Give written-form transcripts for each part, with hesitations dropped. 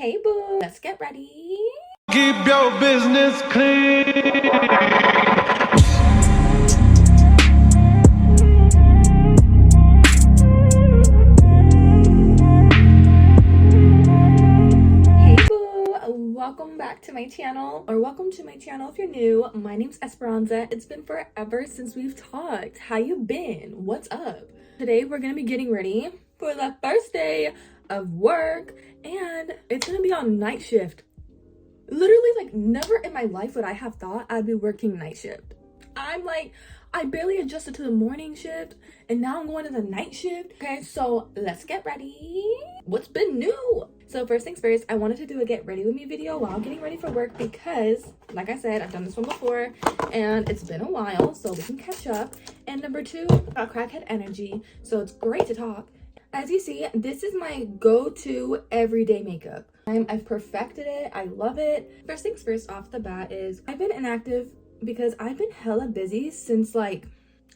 Hey boo, let's get ready. Keep your business clean. Hey boo, welcome back to my channel, or welcome to my channel if you're new. My name's Esperanza. It's been forever since we've talked. How you been? What's up? Today we're gonna be getting ready for the first day of work, and it's gonna be on night shift. Literally, like, never in my life would I have thought I'd be working night shift. I barely adjusted to the morning shift, and now I'm going to the night shift. Okay, so let's get ready. What's been new? So first things first, I wanted to do a get ready with me video while getting ready for work because, like I said, I've done this one before, and it's been a while, so we can catch up. And number two, got crackhead energy, so it's great to talk. As you see, this is my go-to everyday makeup. I've perfected it. I love it. First things first off the bat is I've been inactive because I've been hella busy since like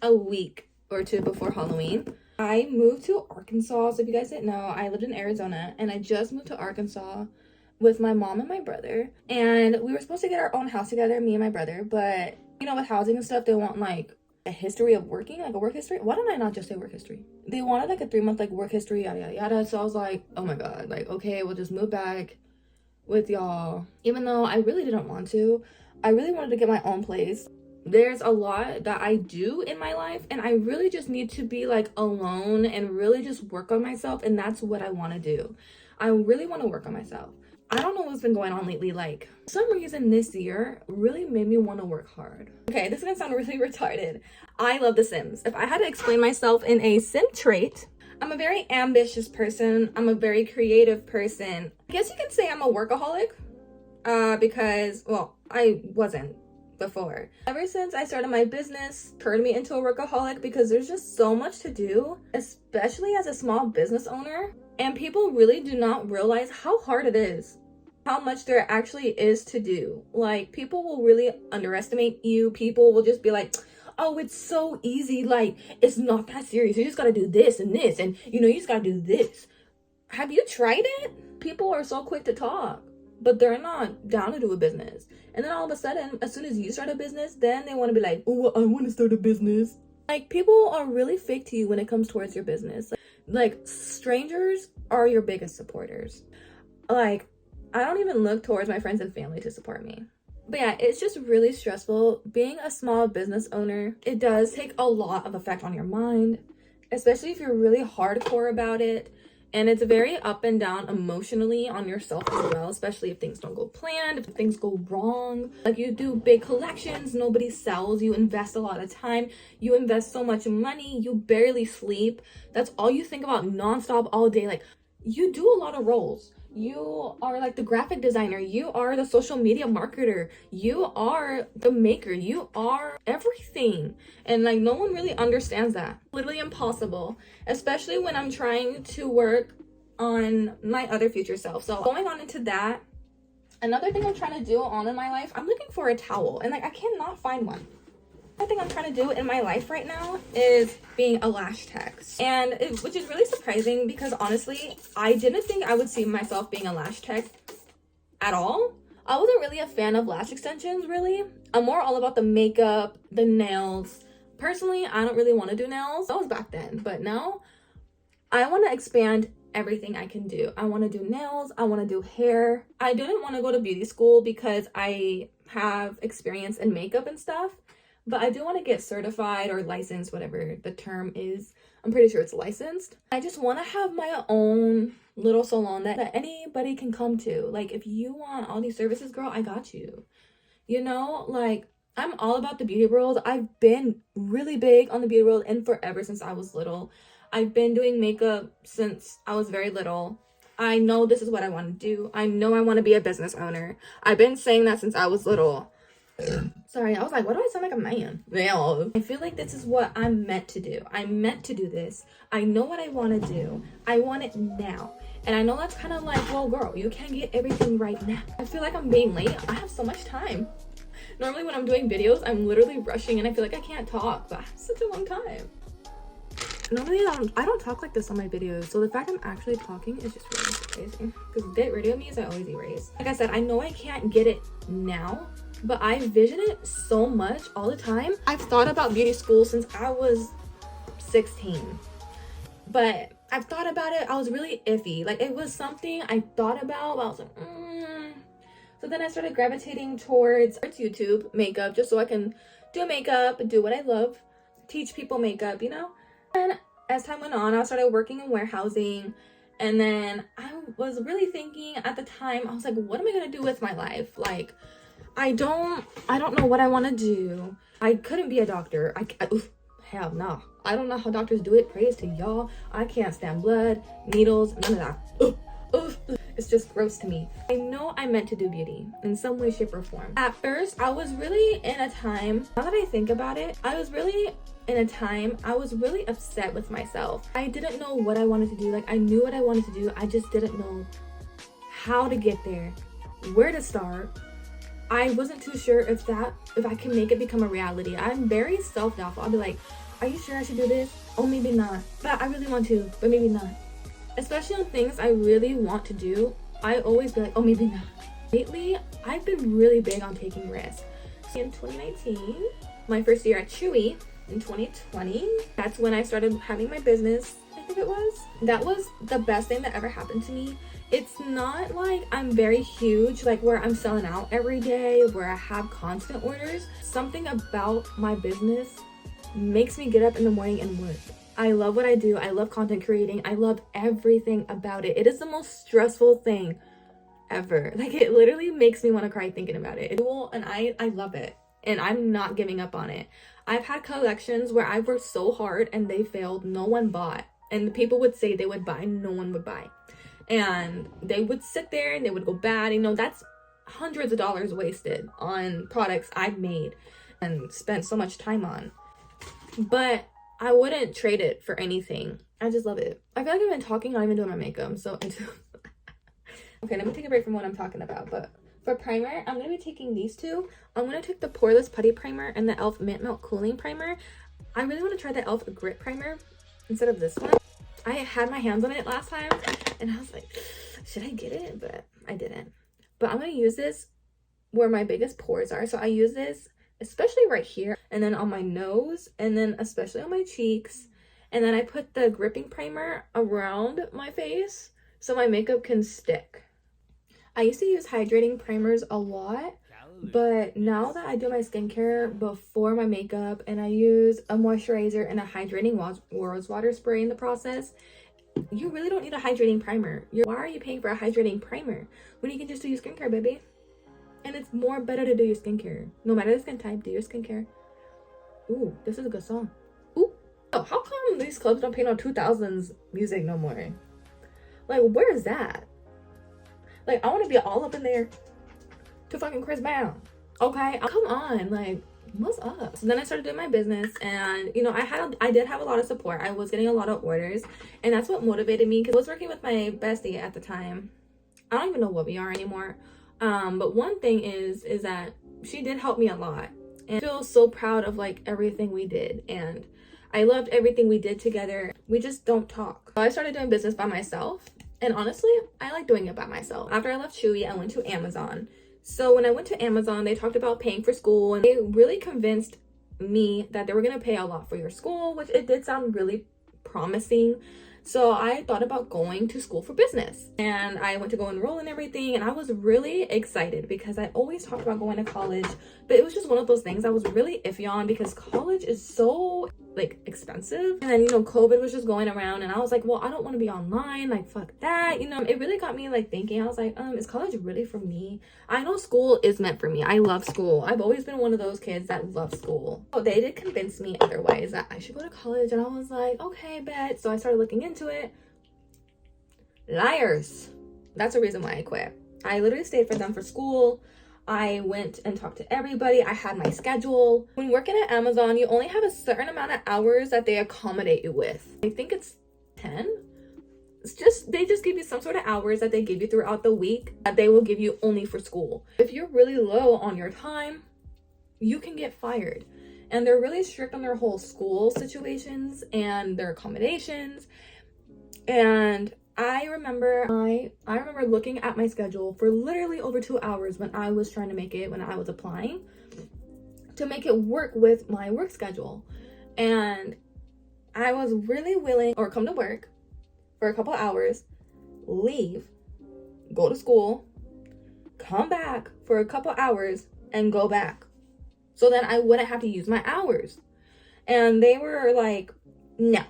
a week or two before Halloween. I moved to Arkansas. So if you guys didn't know, I lived in Arizona and I just moved to Arkansas with my mom and my brother. And we were supposed to get our own house together, me and my brother. But, you know, with housing and stuff, they want like a history of working, like a work history. Why don't I not just say work history? They wanted like a 3-month like work history, yada yada yada. So I was like, oh my god, like, okay, we'll just move back with y'all. Even though I really didn't want to. I really wanted to get my own place. There's a lot that I do in my life, and I really just need to be like alone and really just work on myself, and that's what I want to do. I really want to work on myself. I don't know what's been going on lately. Like, for some reason this year really made me want to work hard. Okay, this is gonna sound really retarded. I love The Sims. If I had to explain myself in a sim trait, I'm a very ambitious person. I'm a very creative person. I guess you can say I'm a workaholic because, well, I wasn't before. Ever since I started my business, turned me into a workaholic because there's just so much to do, especially as a small business owner. And people really do not realize how hard it is, how much there actually is to do. Like, people will really underestimate you. People will just be like, oh, it's so easy. Like, it's not that serious. You just gotta do this and this, and you know, you just gotta do this. Have you tried it? People are so quick to talk, but they're not down to do a business. And then all of a sudden, as soon as you start a business, then they want to be like, oh, I want to start a business. Like, people are really fake to you when it comes towards your business. Like, strangers are your biggest supporters. Like, I don't even look towards my friends and family to support me. But yeah, it's just really stressful. Being a small business owner, it does take a lot of effect on your mind, especially if you're really hardcore about it. And it's very up and down emotionally on yourself as well, especially if things don't go planned, if things go wrong. Like, you do big collections, nobody sells, you invest a lot of time, you invest so much money, you barely sleep. That's all you think about nonstop all day. Like, you do a lot of roles. You are like the graphic designer, you are the social media marketer, you are the maker, you are everything. And like, no one really understands that. Literally impossible, especially when I'm trying to work on my other future self. So going on into that, another thing I'm trying to do on in my life, I'm looking for a towel, and like, I cannot find one. The thing I'm trying to do in my life right now is being a lash tech, which is really surprising because honestly, I didn't think I would see myself being a lash tech at all. I wasn't really a fan of lash extensions, really. I'm more all about the makeup, the nails. Personally, I don't really want to do nails. That was back then, but now I want to expand everything I can do. I want to do nails, I want to do hair. I didn't want to go to beauty school because I have experience in makeup and stuff. But I do want to get certified or licensed, whatever the term is. I'm pretty sure it's licensed. I just want to have my own little salon that anybody can come to. Like, if you want all these services, girl, I got you. You know, like, I'm all about the beauty world. I've been really big on the beauty world and forever since I was little. I've been doing makeup since I was very little. I know this is what I want to do. I know I want to be a business owner. I've been saying that since I was little. Sorry, I was like, why do I sound like a man? Well, I feel like this is what I'm meant to do. I'm meant to do this. I know what I want to do. I want it now. And I know that's kind of like, well, girl, you can't get everything right now. I feel like I'm being late. I have so much time. Normally when I'm doing videos, I'm literally rushing and I feel like I can't talk, but I have such a long time. Normally I don't talk like this on my videos, so the fact I'm actually talking is just really crazy. Because get rid of me is I always erase. Like I said, I know I can't get it now, but I vision it so much all the time. I've thought about beauty school since I was 16, but I've thought about it. I was really iffy. Like, it was something I thought about, but I was like, So then I started gravitating towards YouTube makeup, just so I can do makeup and do what I love, teach people makeup, you know? And as time went on, I started working in warehousing. And then I was really thinking at the time, I was like, what am I gonna do with my life? Like, I don't know what I want to do. I couldn't be a doctor. Hell no. I don't know how doctors do it. Praise to y'all. I can't stand blood, needles, none of that. It's just gross to me. I know I meant to do beauty in some way, shape, or form. At first, I was really in a time, now that I think about it, I was really upset with myself. I didn't know what I wanted to do. Like, I knew what I wanted to do. I just didn't know how to get there, where to start. I wasn't too sure if I can make it become a reality. I'm very self-doubtful. I'll be like, are you sure I should do this? Oh, maybe not. But I really want to, but maybe not. Especially on things I really want to do, I always be like, oh, maybe not. Lately, I've been really big on taking risks. In 2019, my first year at Chewy, in 2020, that's when I started having my business, I think it was. That was the best thing that ever happened to me. It's not like I'm very huge, like where I'm selling out every day, where I have constant orders. Something about my business makes me get up in the morning and work. I love what I do. I love content creating. I love everything about it. It is the most stressful thing ever. Like, it literally makes me want to cry thinking about it. And I love it. And I'm not giving up on it. I've had collections where I've worked so hard and they failed. No one bought. And the people would say they would buy. No one would buy. And they would sit there and they would go bad. You know, that's hundreds of dollars wasted on products I've made and spent so much time on. But I wouldn't trade it for anything. I just love it. I feel like I've been talking, not even doing my makeup. I'm so into Okay, let me take a break from what I'm talking about. But for primer, I'm going to be taking these two. I'm going to take the Poreless Putty Primer and the e.l.f. Mint Melt Cooling Primer. I really want to try the e.l.f. Grit Primer instead of this one. I had my hands on it last time and I was like, should I get it? But I didn't. But I'm going to use this where my biggest pores are. So I use this especially right here, and then on my nose, and then especially on my cheeks. And then I put the gripping primer around my face so my makeup can stick. I used to use hydrating primers a lot, but now that I do my skincare before my makeup and I use a moisturizer and a hydrating rose water spray in the process, you really don't need a hydrating primer. Why are you paying for a hydrating primer when you can just do your skincare, baby? And it's more better to do your skincare. No matter the skin type, do your skincare. Ooh, this is a good song. Ooh. Oh, how come these clubs don't play no 2000s music no more? Like, where is that? Like, I want to be all up in there to fucking Chris Brown. Okay, come on. Like, what's up? So then I started doing my business, and you know, I did have a lot of support. I was getting a lot of orders, and that's what motivated me, because I was working with my bestie at the time. I don't even know what we are anymore. But one thing is that she did help me a lot, and I feel so proud of like everything we did, and I loved everything we did together. We just don't talk. So I started doing business by myself, and honestly, I like doing it by myself. After I left Chewy, I went to Amazon. So when I went to Amazon, they talked about paying for school, and they really convinced me that they were going to pay a lot for your school, which it did sound really promising. So I thought about going to school for business, and I went to go enroll and everything, and I was really excited because I always talked about going to college, but it was just one of those things I was really iffy on because college is so like expensive. And then, you know, COVID was just going around, and I was like, well, I don't want to be online, like fuck that, you know. It really got me like thinking. I was like, is college really for me? I know school is meant for me. I love school. I've always been one of those kids that love school. So they did convince me otherwise that I should go to college, and I was like, okay, bet. So I started looking into it. Liars. That's the reason why I quit. I literally stayed for them for school. I went and talked to everybody. I had my schedule. When working at Amazon, you only have a certain amount of hours that they accommodate you with. I think it's 10. They just give you some sort of hours that they give you throughout the week that they will give you only for school. If you're really low on your time, you can get fired. and they're really strict on their whole school situations and their accommodations. And I remember looking at my schedule for literally over 2 hours when I was trying to make it, when I was applying, to make it work with my work schedule. And I was really willing, or come to work for a couple hours, leave, go to school, come back for a couple hours, and go back. So then I wouldn't have to use my hours. And they were like, no.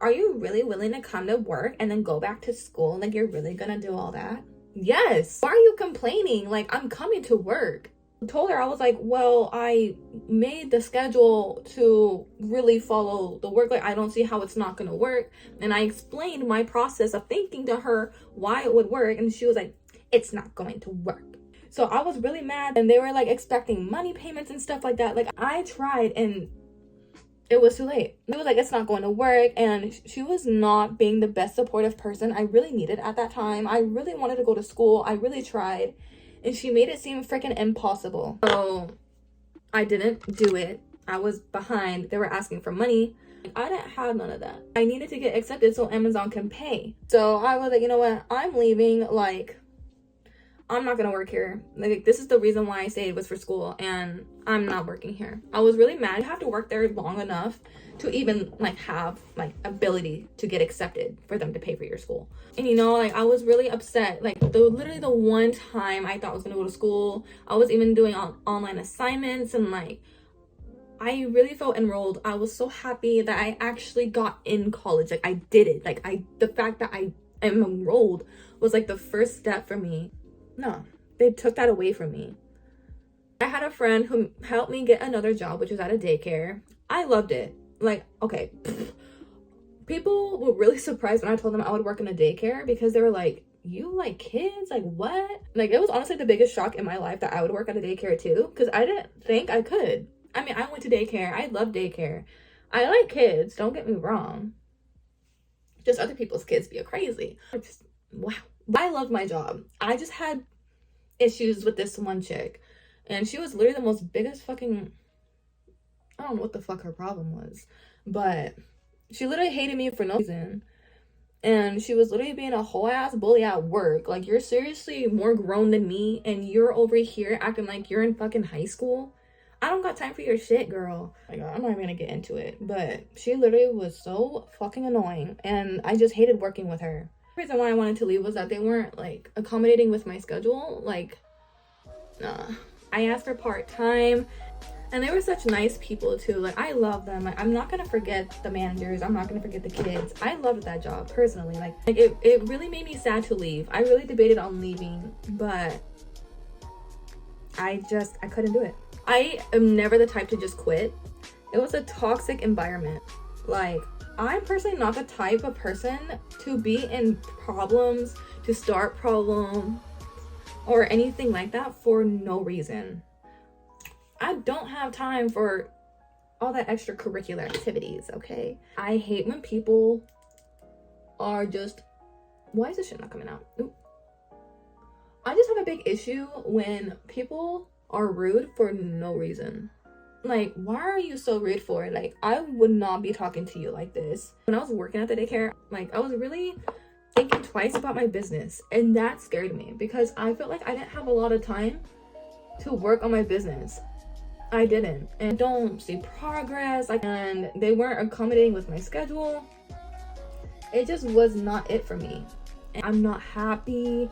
Are you really willing to come to work and then go back to school? Like, you're really gonna do all that? Yes. Why are you complaining? Like, I'm coming to work. I told her, I was like, well, I made the schedule to really follow the work. Like, I don't see how it's not gonna work. And I explained my process of thinking to her why it would work. And she was like, it's not going to work. So I was really mad. And they were like expecting money payments and stuff like that. Like, I tried and it was too late. It was like, it's not going to work. And she was not being the best supportive person I really needed at that time. I really wanted to go to school. I really tried. And she made it seem freaking impossible. So I didn't do it. I was behind. They were asking for money. I didn't have none of that. I needed to get accepted so Amazon can pay. So I was like, you know what? I'm leaving. Like, I'm not gonna work here. Like, this is the reason why I stayed, was for school, and I'm not working here. I was really mad. You have to work there long enough to even like have like ability to get accepted for them to pay for your school. And you know, like, I was really upset. Like, literally the one time I thought I was gonna go to school, I was even doing online assignments, and like, I really felt enrolled. I was so happy that I actually got in college. Like, I did it. Like, the fact that I am enrolled was like the first step for me. No, they took that away from me. I had a friend who helped me get another job, which was at a daycare. I loved it. Like, okay, people were really surprised when I told them I would work in a daycare, because they were like, you like kids? Like, what? Like, it was honestly the biggest shock in my life that I would work at a daycare too, because I didn't think I could. I mean, I went to daycare. I love daycare. I like kids, don't get me wrong. Just other people's kids be crazy. Wow. I loved my job. I just had issues with this one chick, and she was literally the most biggest fucking, I don't know what the fuck her problem was, but she literally hated me for no reason. And she was literally being a whole ass bully at work. Like, you're seriously more grown than me, and you're over here acting like you're in fucking high school. I don't got time for your shit, girl. Like, I'm not even gonna get into it, but she literally was so fucking annoying, and I just hated working with her. The reason why I wanted to leave was that they weren't like accommodating with my schedule. Like, nah. I asked for part-time, and they were such nice people too. Like, I love them. Like, I'm not gonna forget the managers. I'm not gonna forget the kids. I loved that job personally. Like it really made me sad to leave. I really debated on leaving, but I couldn't do it. I am never the type to just quit. It was a toxic environment. Like, I'm personally not the type of person to be in problems, to start problems, or anything like that for no reason. I don't have time for all that extracurricular activities, okay? I hate when people are just, why is this shit not coming out? Ooh. I just have a big issue when people are rude for no reason. Like, why are you so rude for? Like, I would not be talking to you like this. When I was working at the daycare, like, I was really thinking twice about my business, and that scared me because I felt like I didn't have a lot of time to work on my business. I didn't, and don't see progress, and they weren't accommodating with my schedule. It just was not it for me, and I'm not happy.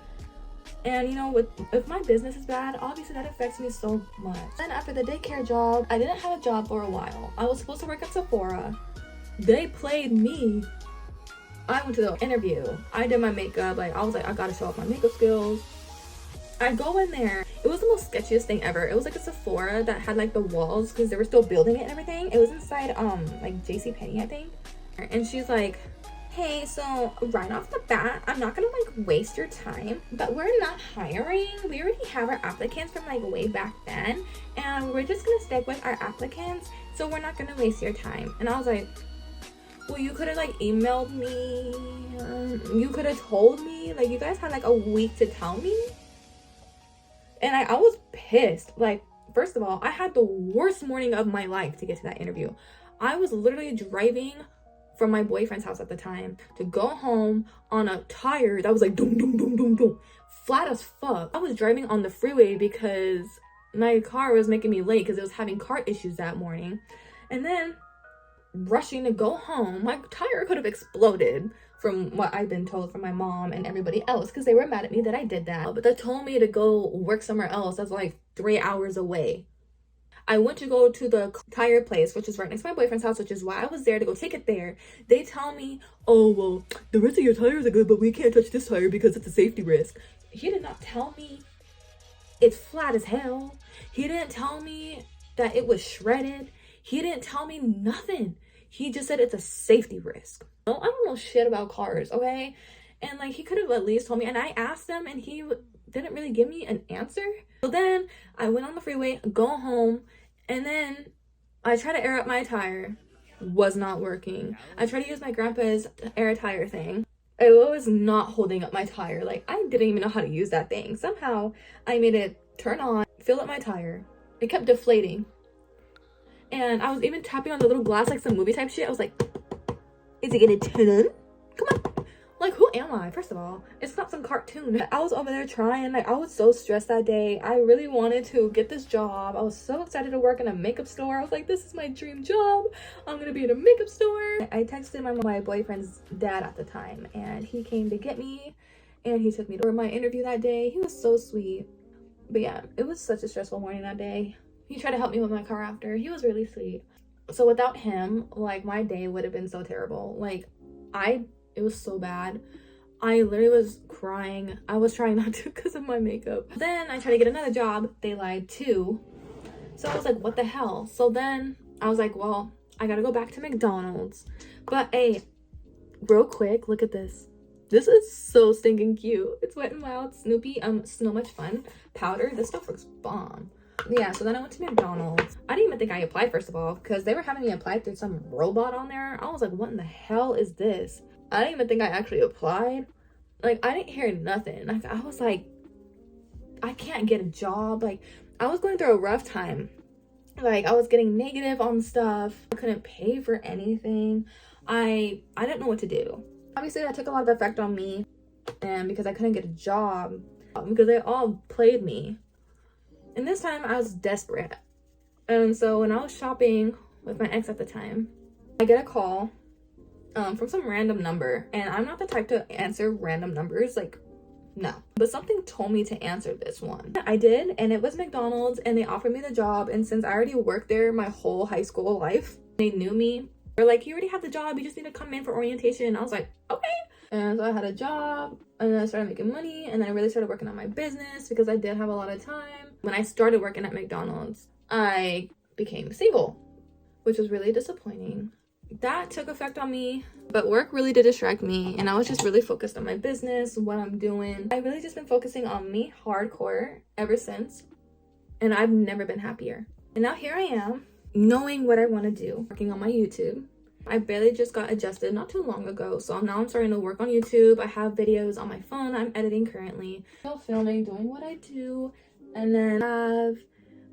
And you know, if my business is bad, obviously that affects me so much. Then after the daycare job, I didn't have a job for a while. I was supposed to work at Sephora. They played me. I went to the interview. I did my makeup. Like, I was like, I gotta show off my makeup skills. I go in there. It was the most sketchiest thing ever. It was like a Sephora that had like the walls, because they were still building it and everything. It was inside like JCPenney, I think. And she's like, hey, so right off the bat, I'm not gonna like waste your time, but we're not hiring. We already have our applicants from like way back then, and we're just gonna stick with our applicants, so we're not gonna waste your time. And I was like, well, you could have like emailed me, you could have told me, like, you guys had like a week to tell me. And I was pissed. Like, First of all, I had the worst morning of my life to get to that interview. I was literally driving from my boyfriend's house at the time to go home on a tire that was like dum dum dum dum dum, flat as fuck. I was driving on the freeway because my car was making me late because it was having car issues that morning. And then rushing to go home, my tire could have exploded from what I've been told from my mom and everybody else, because they were mad at me that I did that. But they told me to go work somewhere else that's like 3 hours away. I went to go to the tire place, which is right next to my boyfriend's house, which is why I was there to go take it there. They tell me, oh, well, the rest of your tires are good, but we can't touch this tire because it's a safety risk. He did not tell me it's flat as hell. He didn't tell me that it was shredded. He didn't tell me nothing. He just said it's a safety risk. No, I don't know shit about cars, okay? And like, he could have at least told me. And I asked him and he didn't really give me an answer. So then I went on the freeway, go home, and then I tried to air up my tire. Was not working. I tried to use my grandpa's air tire thing. It was not holding up my tire. Like, I didn't even know how to use that thing. Somehow I made it turn on, fill up my tire. It kept deflating. And I was even tapping on the little glass like some movie type shit. I was like, is it gonna turn on? Come on. Like, who am I? First of all, it's not some cartoon. I was over there trying. Like, I was so stressed that day. I really wanted to get this job. I was so excited to work in a makeup store. I was like, this is my dream job. I'm gonna be in a makeup store. I texted my boyfriend's dad at the time, and he came to get me, and he took me to my interview that day. He was so sweet. But yeah, it was such a stressful morning that day. He tried to help me with my car after. He was really sweet. So without him, like, my day would have been so terrible. Like, it was so bad. I literally was crying. I was trying not to because of my makeup. Then I tried to get another job. They lied too. So I was like, what the hell? So then I was like, well, I gotta go back to McDonald's. But hey, real quick, look at this. This is so stinking cute. It's Wet n Wild Snoopy So Much Fun powder. This stuff looks bomb. Yeah, so then I went to McDonald's. I didn't even think I applied, first of all, because they were having me apply through some robot on there. I was like, what in the hell is this? I didn't even think I actually applied. Like, I didn't hear nothing. Like, I was like, I can't get a job. Like, I was going through a rough time. Like, I was getting negative on stuff. I couldn't pay for anything. I didn't know what to do. Obviously, that took a lot of effect on me. And because I couldn't get a job. Because they all played me. And this time I was desperate. And so when I was shopping with my ex at the time, I get a call from some random number. And I'm not the type to answer random numbers. Like, no. But something told me to answer this one. I did. And it was McDonald's. And they offered me the job. And since I already worked there my whole high school life, they knew me. They're like, you already have the job. You just need to come in for orientation. I was like, okay. And so I had a job. And then I started making money. And then I really started working on my business because I did have a lot of time. When I started working at McDonald's, I became single, which was really disappointing. That took effect on me, but work really did distract me, and I was just really focused on my business, what I'm doing. I really just been focusing on me hardcore ever since, and I've never been happier. And now here I am, knowing what I want to do, working on my YouTube. I barely just got adjusted not too long ago, so now I'm starting to work on YouTube. I have videos on my phone I'm editing currently. Still filming, doing what I do. And then I have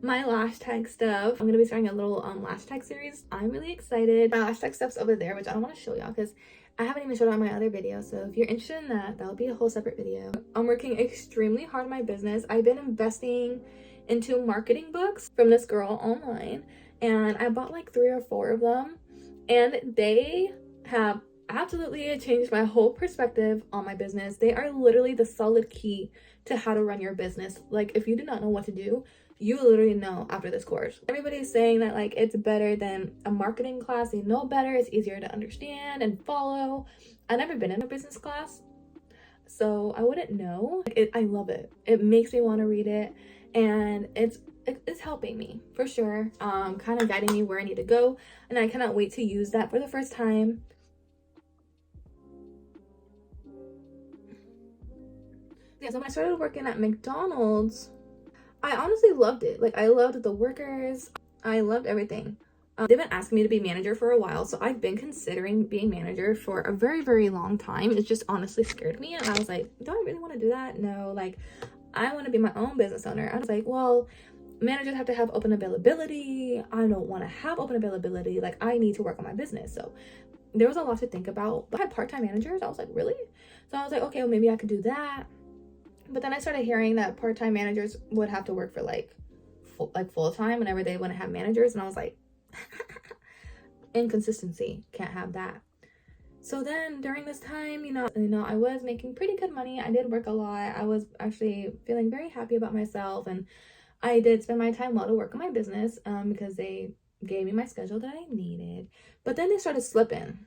my lash tag stuff. I'm gonna be starting a little lash tag series. I'm really excited. My lash tag stuff's over there, which I don't want to show y'all because I haven't even showed it on my other video. So if you're interested in that, that'll be a whole separate video. I'm working extremely hard on my business. I've been investing into marketing books from this girl online, and I bought like 3 or 4 of them, and they have absolutely changed my whole perspective on my business. They are literally the solid key to how to run your business. Like, if you do not know what to do, you literally know after this course. Everybody's saying that like it's better than a marketing class. They know better, it's easier to understand and follow. I've never been in a business class, so I wouldn't know. I love it. It makes me want to read it, and it's helping me for sure, kind of guiding me where I need to go, and I cannot wait to use that for the first time. Yeah, so when I started working at McDonald's, I honestly loved it. Like, I loved the workers. I loved everything. They've been asking me to be manager for a while, so I've been considering being manager for a very, very long time. It just honestly scared me, and I was like, do I really want to do that? No, like, I want to be my own business owner. I was like, well, managers have to have open availability. I don't want to have open availability. Like, I need to work on my business. So there was a lot to think about. But I had part-time managers. I was like, really? So I was like, okay, well, maybe I could do that. But then I started hearing that part-time managers would have to work for like full-time whenever they wouldn't have managers. And I was like, inconsistency, can't have that. So then during this time, you know, I was making pretty good money. I did work a lot. I was actually feeling very happy about myself, and I did spend my time well to work on my business because they gave me my schedule that I needed. But then they started slipping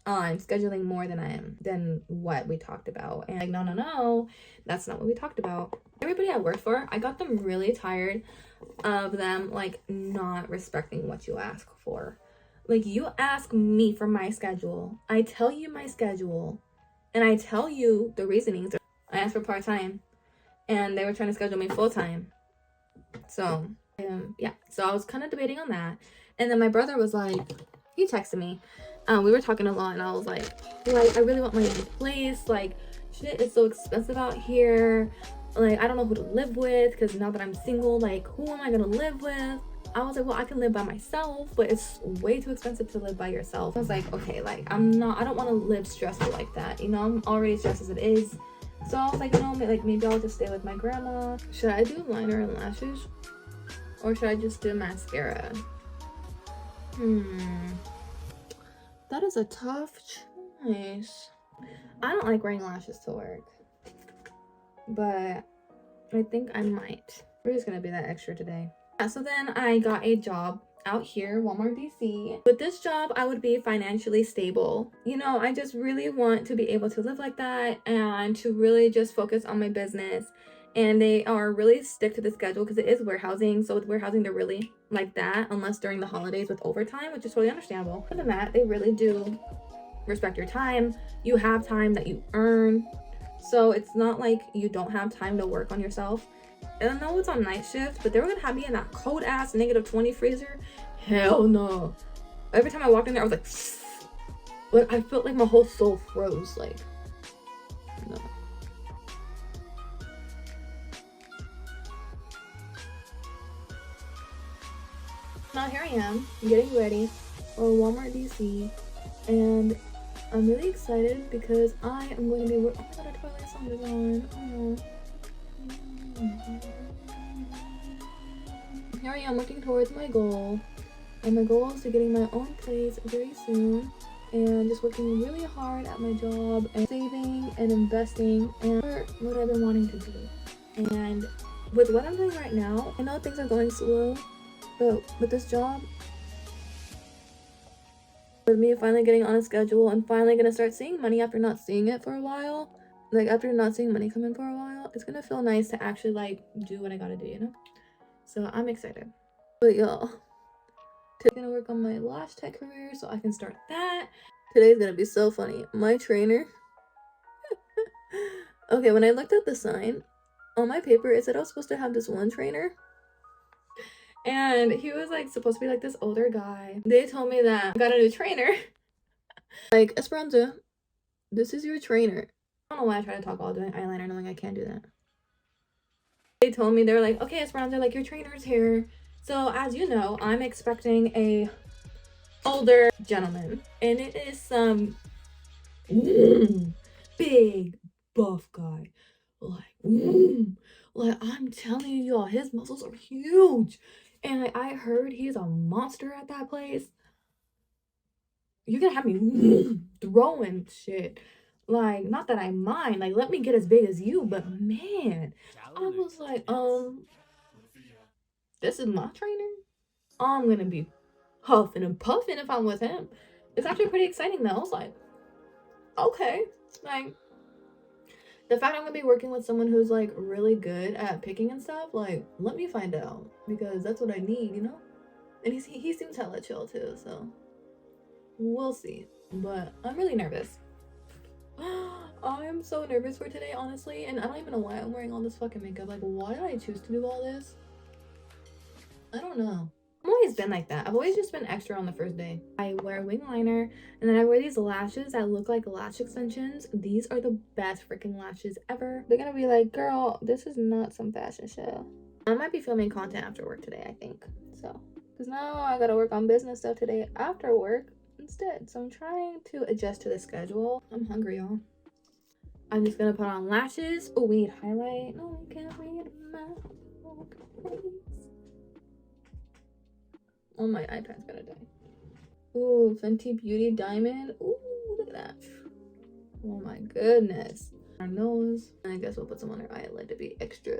on scheduling more than what we talked about. And like, no, that's not what we talked about. Everybody I worked for, I got them really tired of them like not respecting what you ask for. Like, you ask me for my schedule, I tell you my schedule, and I tell you the reasonings. I asked for part-time, and they were trying to schedule me full-time. So, yeah. So I was kind of debating on that. And then my brother was like, he texted me. We were talking a lot, and I was like, I really want my own place. Like, shit is so expensive out here. Like, I don't know who to live with, because now that I'm single, like, who am I going to live with? I was like, well, I can live by myself, but it's way too expensive to live by yourself. I was like, okay, like, I don't want to live stressful like that. You know, I'm already stressed as it is. So I was like, you know, like, maybe I'll just stay with my grandma. Should I do liner and lashes? Or should I just do mascara? That is a tough choice. I don't like wearing lashes to work, but I think I might. We're just gonna be that extra today. Yeah, so then I got a job out here, Walmart DC. With this job, I would be financially stable. You know, I just really want to be able to live like that and to really just focus on my business. And they are really stick to the schedule because it is warehousing. So with warehousing, they're really like that, unless during the holidays with overtime, which is totally understandable. Other than that, they really do respect your time. You have time that you earn. So it's not like you don't have time to work on yourself. And I know it's on night shift, but they were gonna have me in that cold ass -20 freezer. Hell no. Every time I walked in there, I was like I felt like my whole soul froze. Like, no. Now here I am, getting ready for Walmart DC, and I'm really excited because I am going to be oh my god, our Twilight song is on. Oh. Here I am working towards my goal, and my goal is to getting my own place very soon, and just working really hard at my job and saving and investing and what I've been wanting to do. And with what I'm doing right now, I know things are going slow, but with this job, with me finally getting on a schedule and finally gonna start seeing money after not seeing it for a while, like after not seeing money come in for a while, it's gonna feel nice to actually like do what I gotta do, you know? So I'm excited. But y'all, today's gonna work on my lash tech career so I can start that. Today's gonna be so funny. My trainer, okay, when I looked at the sign on my paper, it said I was supposed to have this one trainer, and he was like supposed to be like this older guy. They told me that I got a new trainer. Like, Esperanza, this is your trainer. I don't know why I try to talk while doing eyeliner knowing I can't do that. They told me, they were like, okay, Esperanza, like, your trainer's here. So as you know, I'm expecting a older gentleman, and it is some big buff guy. Like I'm telling you, y'all, his muscles are huge, and I heard he's a monster at that place. You're gonna have me throwing shit. Like, not that I mind, like, let me get as big as you, but man, I was like, this is my trainer? I'm gonna be huffing and puffing if I'm with him. It's actually pretty exciting though. I was like, okay, like, the fact I'm gonna be working with someone who's like really good at picking and stuff, like, let me find out, because that's what I need, you know? And he seems hella chill too, so we'll see. But I'm really nervous. I'm so nervous for today, honestly, and I don't even know why I'm wearing all this fucking makeup. Like, why did I choose to do all this? I don't know. I've always been like that. I've always just been extra on the first day. I wear wing liner, and then I wear these lashes that look like lash extensions. These are the best freaking lashes ever. They're gonna be like, girl, this is not some fashion show. I might be filming content after work today, I think. So, because now I gotta work on business stuff today after work instead. So I'm trying to adjust to the schedule. I'm hungry, y'all. I'm just gonna put on lashes. Oh, we need highlight. No, we can't read my face. Oh, my iPad's gonna die. Ooh, Fenty Beauty Diamond. Ooh, look at that. Oh my goodness. Our nose. I guess we'll put some on our eyelid to be extra.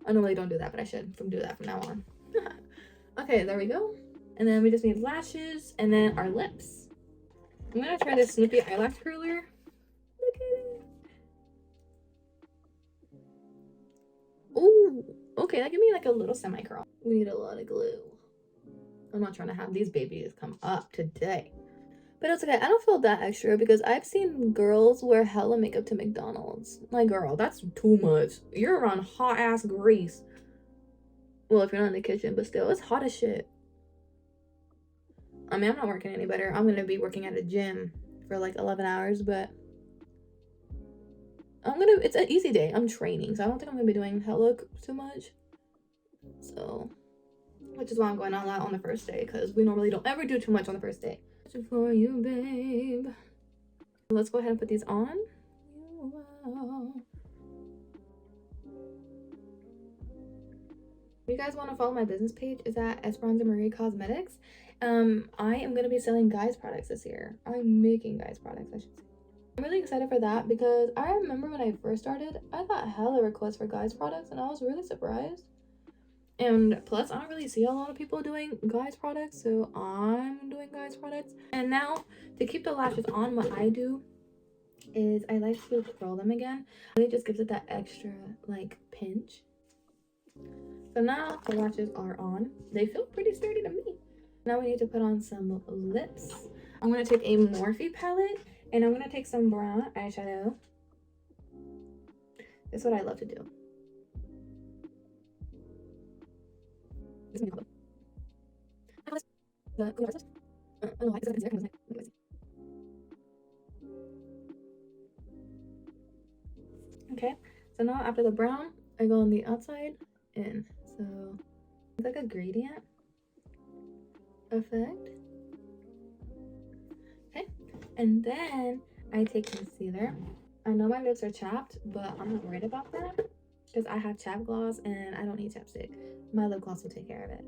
I normally don't do that, but I should do that from now on. Okay, there we go. And then we just need lashes and then our lips. I'm gonna try this Snoopy eyelash curler. Look at it. Ooh, okay, that give me like a little semi-curl. We need a lot of glue. I'm not trying to have these babies come up today. But it's okay, I don't feel that extra because I've seen girls wear hella makeup to McDonald's. Like, girl, that's too much. You're around hot ass grease. Well, if you're not in the kitchen, but still, it's hot as shit. I mean, I'm not working any better. I'm gonna be working at a gym for like 11 hours, but it's an easy day. I'm training, so I don't think I'm gonna be doing hella too much. So, which is why I'm going all out on the first day, because we normally don't ever do too much on the first day. For you, babe. Let's go ahead and put these on. If you guys want to follow my business page, is at Esperanza Marie Cosmetics. I am going to be selling guys products this year. I'm making guys products, I should say. I'm really excited for that because I remember when I first started, I got hella requests for guys products and I was really surprised. And plus, I don't really see a lot of people doing guys products, so I'm doing guys products. And now, to keep the lashes on, what I do is I like to curl them again. It just gives it that extra, like, pinch. So now the lashes are on. They feel pretty sturdy to me. Now we need to put on some lips. I'm going to take a Morphe palette, and I'm going to take some brown eyeshadow. That's what I love to do. Okay, so now after the brown, I go on the outside in. So it's like a gradient effect. Okay, and then I take concealer. I know my lips are chapped, but I'm not worried about that because I have chap gloss and I don't need chapstick. My lip gloss will take care of it.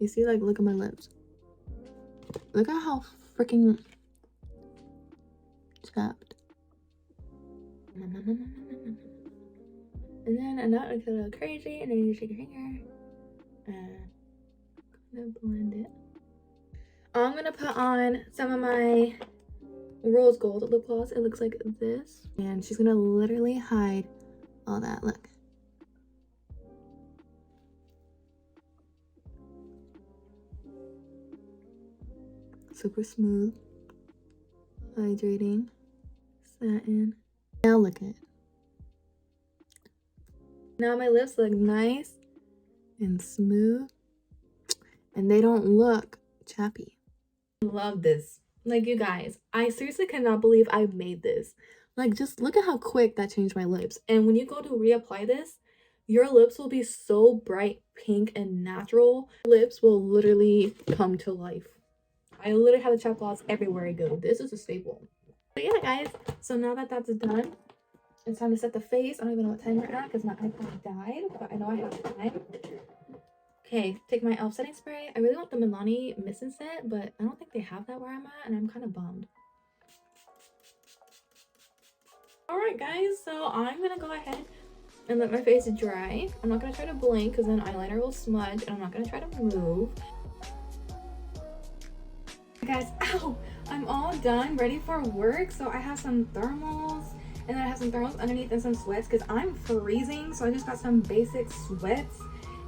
You see, like, look at my lips. Look at how freaking chapped. And then that looks a little crazy, and then you take your finger and kind of blend it. I'm gonna put on some of my rose gold lip gloss. It looks like this, and she's gonna literally hide all that. Look. Super smooth, hydrating, satin. Now look at it. Now my lips look nice and smooth, and they don't look chappy. I love this. Like, you guys, I seriously cannot believe I made this. Like, just look at how quick that changed my lips. And when you go to reapply this, your lips will be so bright pink and natural. Lips will literally come to life. I literally have the chap gloss everywhere I go. This is a staple. But yeah, guys, so now that that's done, it's time to set the face. I don't even know what time we're at because my iPad died, but I know I have time. Okay, take my e.l.f. setting spray. I really want the Milani Missing Set, but I don't think they have that where I'm at, and I'm kind of bummed. Alright, guys, so I'm going to go ahead and let my face dry. I'm not going to try to blink because then eyeliner will smudge, and I'm not going to try to move. Guys, ow! I'm all done, ready for work. So I have some thermals, and then I have some thermals underneath and some sweats because I'm freezing. So I just got some basic sweats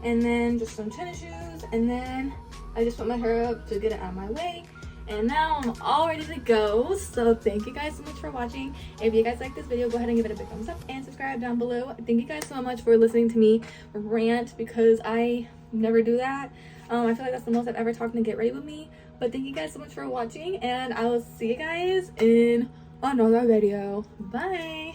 and then just some tennis shoes, and then I just put my hair up to get it out of my way. And now I'm all ready to go. So thank you guys so much for watching. If you guys like this video, go ahead and give it a big thumbs up and subscribe down below. Thank you guys so much for listening to me rant because I never do that. I feel like that's the most I've ever talked to Get Ready With Me. But thank you guys so much for watching, and I will see you guys in another video. Bye!